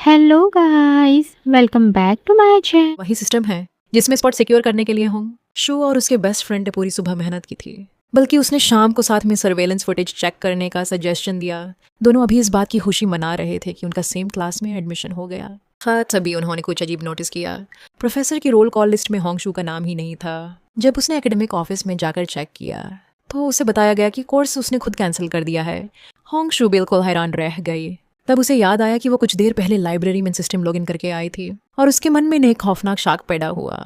Hello guys, welcome back to my channel. वही system है जिसमें स्पॉट सिक्योर करने के लिए होंग शू और उसके बेस्ट फ्रेंड ने पूरी सुबह मेहनत की थी। बल्कि उसने शाम को साथ में सर्वेलेंस फुटेज चेक करने का सजेशन दिया। दोनों अभी इस बात की खुशी मना रहे थे कि उनका सेम क्लास में एडमिशन हो गया। हाँ, तभी उन्होंने कुछ अजीब नोटिस किया। प्रोफेसर की रोल कॉल लिस्ट में होंग शू का नाम ही नहीं था। जब उसने एकेडमिक ऑफिस में जाकर चेक किया तो उसे बताया गया कि कोर्स उसने खुद कैंसिल कर दिया है। होंग शू बिल्कुल हैरान रह गई। तब उसे याद आया कि वो कुछ देर पहले लाइब्रेरी में सिस्टम लॉगिन करके आई थी और उसके मन में एक खौफनाक शाक पैदा हुआ।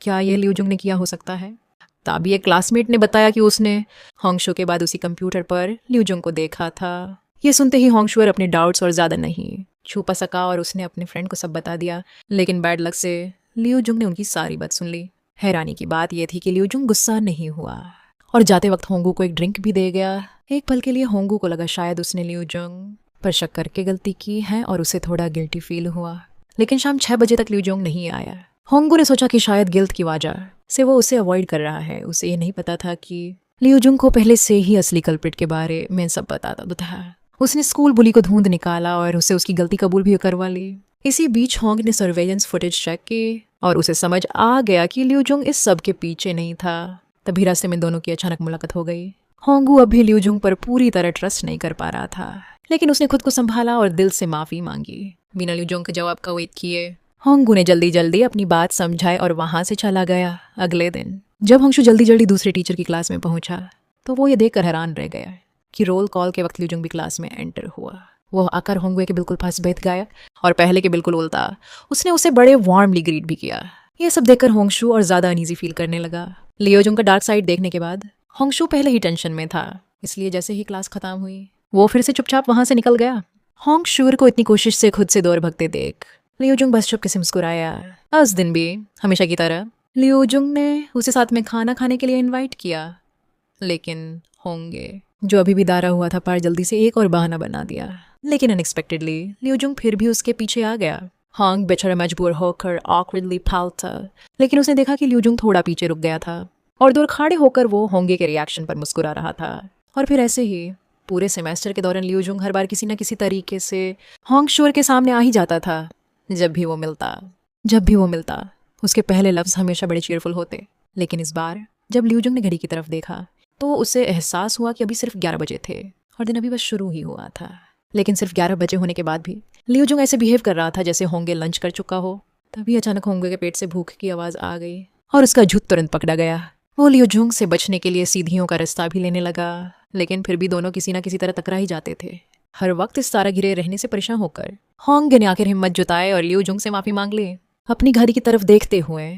क्या ये लियूजुंग ने किया हो सकता है? तभी एक क्लासमेट ने बताया कि उसने होंगशू के बाद उसी कंप्यूटर पर लियूजुंग को देखा था। ये सुनते ही होंगशू अपने डाउट्स और ज़्यादा नहीं छुपा सका और उसने अपने फ्रेंड को सब बता दिया। लेकिन बैड लक से लियूजुंग ने उनकी सारी बात सुन ली। हैरानी की बात यह थी कि लियूजुंग गुस्सा नहीं हुआ और जाते वक्त होंगू को एक ड्रिंक भी दे गया। एक पल के लिए होंगू को लगा शायद उसने लियूजुंग पर शक करके गलती की है और उसे थोड़ा गिल्टी फील हुआ। लेकिन शाम 6 बजे तक लियूजुंग नहीं आया। होंगू ने सोचा कि शायद गिल्ट की वजह से वो उसे अवॉइड कर रहा है। उसे ये नहीं पता था कि लियूजुंग को पहले से ही असली कल्प्रिट के बारे में सब बताता था। उसने स्कूल बुली को ढूंढ निकाला और उसे उसकी गलती कबूल भी करवा ली। इसी बीच होंग ने सर्वेलेंस फुटेज चेक की और उसे समझ आ गया कि लियूजुंग इस सब के पीछे नहीं था। तभी रास्ते में दोनों की अचानक मुलाकात हो गई। होंगू अभी लियूजुंग पर पूरी तरह ट्रस्ट नहीं कर पा रहा था, लेकिन उसने खुद को संभाला और दिल से माफी मांगी। बिना लियूजुंग के जवाब का वेट किए होंगू ने जल्दी जल्दी अपनी बात समझाई और वहां से चला गया। अगले दिन जब होंगशू जल्दी जल्दी दूसरे टीचर की क्लास में पहुंचा तो वो ये देखकर हैरान रह गया कि रोल कॉल के वक्त लियूजुंग भी क्लास में एंटर हुआ। वो आकर होंगू के बिल्कुल पास बैठ गया और पहले के बिल्कुल उल्टा उसने उसे बड़े वार्मली ग्रीट भी किया। ये सब देखकर होंगशू और ज्यादा अनईजी फील करने लगा। लियूजुंग का डार्क साइड देखने के बाद होंगशू पहले ही टेंशन में था, इसलिए जैसे ही क्लास खत्म हुई वो फिर से चुपचाप वहां से निकल गया। होंगशू को इतनी कोशिश से खुद से दूर भगते देख लियूजुंग बस चुपके से मुस्कुराया। उस दिन भी हमेशा की तरह लियूजुंग ने उसे साथ में खाना खाने के लिए इनवाइट किया, लेकिन होंगे जो अभी भी दारा हुआ था पार जल्दी से एक और बहाना बना दिया। लेकिन अनएक्सपेक्टेडली लियूजुंग फिर भी उसके पीछे आ गया। होंग बेचारा मजबूर होकर ऑकवर्डली फालता, लेकिन उसने देखा कि लियूजुंग थोड़ा पीछे रुक गया था और दूर खड़े होकर वो होंगे के रिएक्शन पर मुस्कुरा रहा था। और फिर ऐसे ही पूरे सेमेस्टर के दौरान लियूजुंग हर बार किसी न किसी तरीके से होंगशू के सामने आ ही जाता था। जब भी वो मिलता उसके पहले लफ्ज़ हमेशा बड़े चीयरफुल होते। लेकिन इस बार जब लियूजुंग ने घड़ी की तरफ देखा तो उसे एहसास हुआ कि अभी सिर्फ 11 बजे थे और दिन अभी बस शुरू ही हुआ था। लेकिन सिर्फ 11 बजे होने के बाद भी लियूजुंग ऐसे बिहेव कर रहा था जैसे होंगे लंच कर चुका हो। तभी अचानक होंगे के पेट से भूख की आवाज़ आ गई और उसका झुट तुरंत पकड़ा गया। वो लियूजुंग से बचने के लिए सीढ़ियों का रास्ता भी लेने लगा, लेकिन फिर भी दोनों किसी न किसी तरह टकरा ही जाते थे। हर वक्त इस तारा घिरे रहने से परेशान होकर होंगे ने आखिर हिम्मत जुटाए और लियूजुंग से माफी मांग ली। अपनी घड़ी की तरफ देखते हुए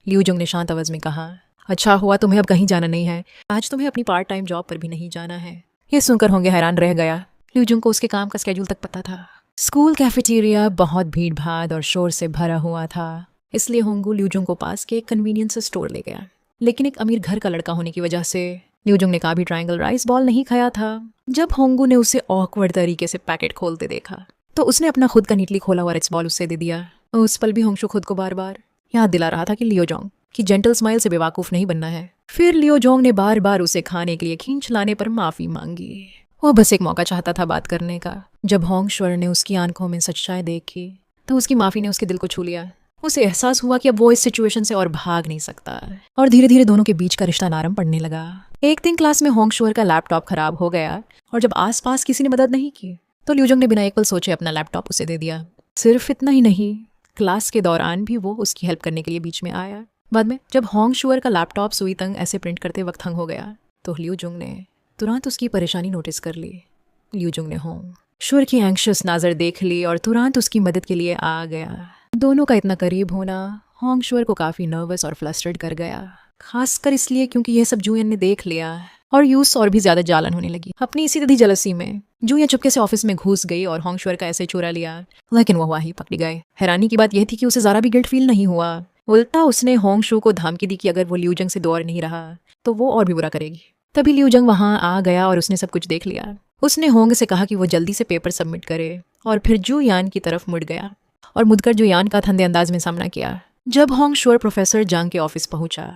लियूजुंग ने शांत आवाज में कहा, अच्छा हुआ तुम्हें अब कहीं जाना नहीं है, आज तुम्हें अपनी पार्ट टाइम जॉब पर भी नहीं जाना है। ये सुनकर होंगे हैरान रह गया। लियूजुंग को उसके काम का स्केड्यूल तक पता था। स्कूल कैफेटेरिया बहुत भीड़ भाड़ और शोर से भरा हुआ था, इसलिए होंगू लियूजुंग को पास के एक कन्वीनियंस स्टोर ले गया। लेकिन एक अमीर घर का लड़का होने की वजह से लियूजुंग ने कभी ट्रायंगल राइस बॉल नहीं खाया था। जब होंगू ने उसे ऑकवर्ड तरीके से पैकेट खोलते देखा तो उसने अपना खुद का नीटली खोला हुआ राइस बॉल उसे दे दिया। उस पल भी होंगशू खुद को बार बार याद दिला रहा था कि लियोजोंग की जेंटल स्माइल से बेवकूफ नहीं बनना है। फिर लियोजोंग ने बार बार उसे खाने के लिए खींच लाने पर माफी मांगी। वो बस एक मौका चाहता था बात करने का। जब होंगश्वर ने उसकी आंखों में सच्चाई देखी तो उसकी माफी ने उसके दिल को छू लिया। उसे एहसास हुआ कि अब वो इस सिचुएशन से और भाग नहीं सकता और धीरे धीरे दोनों के बीच का रिश्ता नरम पड़ने लगा। एक दिन क्लास में होंगशुअर का लैपटॉप खराब हो गया और जब आसपास किसी ने मदद नहीं की तो लियूजुंग ने बिना एक पल सोचे अपना लैपटॉप उसे दे दिया। सिर्फ इतना ही नहीं, क्लास के दौरान भी वो उसकी हेल्प करने के लिए बीच में आया। बाद में जब होंगशुअर का लैपटॉप सुई तंग ऐसे प्रिंट करते वक्त हंग हो गया तो लियूजुंग ने तुरंत उसकी परेशानी नोटिस कर ली। लियूजुंग ने होंगशुअर की एंग्शियस नजर देख ली और तुरंत उसकी मदद के लिए आ गया। दोनों का इतना करीब होना होंगशुअर को काफी नर्वस और फ्लस्ट्रेड कर गया, खासकर इसलिए क्योंकि यह सब जूयन ने देख लिया और यूस और भी ज्यादा जालन होने लगी। अपनी इसी तदी जलसी में जूयन चुपके से ऑफिस में घुस गई और होंगशुअर का ऐसे चुरा लिया, लेकिन वो वहीं पकड़ी गए। हैरानी की बात यह थी कि उसे जरा भी गिल्ट फील नहीं हुआ। उल्टा उसने होंगशू को धमकी दी कि अगर वो लियूजंग से दूर नहीं रहा तो वो और भी बुरा करेगी। तभी लियूजंग वहां आ गया और उसने सब कुछ देख लिया। उसने होंग से कहा कि वो जल्दी से पेपर सबमिट करे और फिर जूयान की तरफ मुड़ गया और मुड़कर जूयान का ठंडे अंदाज में सामना किया। जब होंगशुअर प्रोफेसर जांग के ऑफिस पहुंचा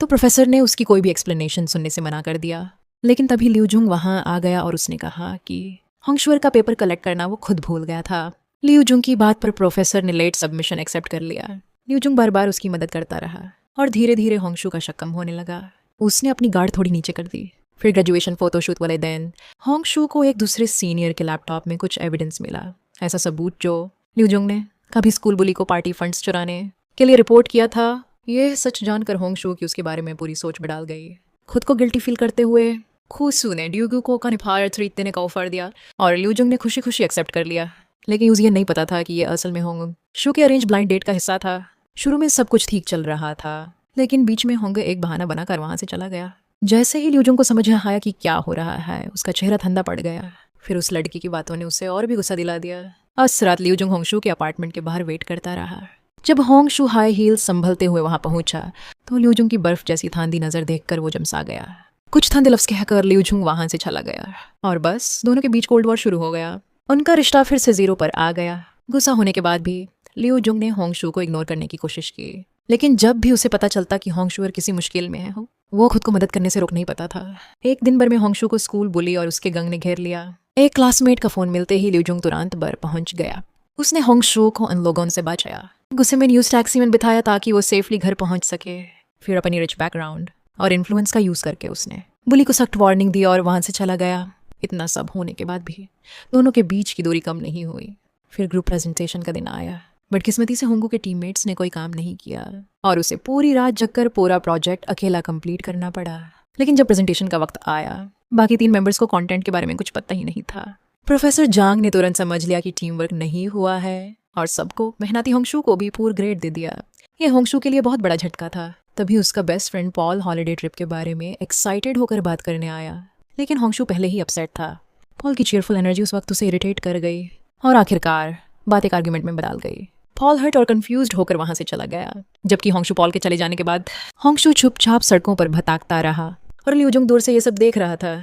तो प्रोफेसर ने उसकी कोई भी एक्सप्लेनेशन सुनने से मना कर दिया। लेकिन तभी लियूजुंग वहां आ गया और उसने कहा कि होंगशुअर का पेपर कलेक्ट करना वो खुद भूल गया था लियू जुंग की बात पर प्रोफेसर ने लेट सबमिशन एक्सेप्ट कर लिया। लियू जुंग बार बार उसकी मदद करता रहा और धीरे धीरे होंगशू का शक कम होने लगा। उसने अपनी गार्ड थोड़ी नीचे कर दी। फिर ग्रेजुएशन फोटोशूट वाले दिन होंगशू को एक दूसरे सीनियर के लैपटॉप में कुछ एविडेंस मिला, ऐसा सबूत जो लियू जुंग ने कभी स्कूल बुली को पार्टी फंड्स चुराने के लिए रिपोर्ट किया था। यह सच जानकर होंगशू की उसके बारे में पूरी सोच में डाल गई। खुद को गिल्टी फील करते हुए खुशू ने ड्यूगू को कनिफायर खरीदने का ऑफर दिया और लियू जुंग ने खुशी खुशी एक्सेप्ट कर लिया। लेकिन उसे ये नहीं पता था कि ये असल में होंगशू के अरेंज ब्लाइंड डेट का हिस्सा था। शुरू में सब कुछ ठीक चल रहा था, लेकिन बीच में होंगे एक बहाना बनाकर वहां से चला गया। जैसे ही लियू जुंग को समझ आया कि क्या हो रहा है, उसका चेहरा ठंडा पड़ गया। फिर उस लड़की की बातों ने उसे और भी गुस्सा दिला दिया। उस रात लियू जुंग होंगशू के अपार्टमेंट के बाहर वेट करता रहा। जब होंगशू हाई हील्स संभलते हुए वहां पहुंचा तो लियू जुंग की बर्फ जैसी थांदी नजर देखकर वो जमसा गया। कुछ ठंडे लफ्ज कहकर लियू जुंग वहां से चला गया और बस दोनों के बीच कोल्ड वॉर शुरू हो गया। उनका रिश्ता फिर से 0 पर आ गया। गुस्सा होने के बाद भी लियू जुंग ने होंगशू को इग्नोर करने की कोशिश की, लेकिन जब भी उसे पता चलता कि होंगशू और किसी मुश्किल में है वो खुद को मदद करने से रोक नहीं पाता था। एक दिन भर में होंगशू को स्कूल बुली और उसके गंग ने घेर लिया। एक क्लासमेट का फोन मिलते ही लियू जुंग तुरंत बर पहुंच गया। उसने होंगशू को उन लोगों से बचाया। गुस्से में न्यूज टैक्सी में बिठाया ताकि वो सेफली घर पहुंच सके। फिर अपनी रिच बैकग्राउंड और इन्फ्लुएंस का यूज करके उसने बुली को सख्त वार्निंग दी और वहां से चला गया। इतना सब होने के बाद भी दोनों के बीच की दूरी कम नहीं हुई। फिर ग्रुप प्रेजेंटेशन का दिन आया, बदकिस्मती से होंगू के टीममेट्स ने कोई काम नहीं किया और उसे पूरी रात जगकर पूरा प्रोजेक्ट अकेला कंप्लीट करना पड़ा। लेकिन जब प्रेजेंटेशन का वक्त आया, बाकी 3 मेंबर्स को कंटेंट के बारे में कुछ पता ही नहीं था। प्रोफेसर जांग ने तुरंत समझ लिया कि टीम वर्क नहीं हुआ है और सबको, मेहनती होंगशू को भी पूर ग्रेड दे दिया। ये होंगशू के लिए बहुत बड़ा झटका था। तभी उसका best friend Paul holiday trip के बारे में एक्साइटेड होकर बात करने आया, लेकिन होंगशू पहले ही अपसेट था। पॉल की चीयरफुल एनर्जी उस वक्त उसे इरिटेट कर गई और आखिरकार बात एक आर्ग्यूमेंट में बदल गई। पॉल हर्ट और कंफ्यूज्ड होकर वहां से चला गया, जबकि होंगशू पॉल के चले जाने के बाद होंगशू चुपचाप सड़कों पर भटकता रहा और लियू जुंग दूर से ये सब देख रहा था,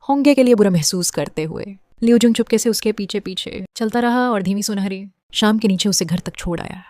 होंगे के लिए बुरा महसूस करते हुए। लियू जुंग चुपके से उसके पीछे पीछे चलता रहा और धीमी सुनहरी शाम के नीचे उसे घर तक छोड़ आया।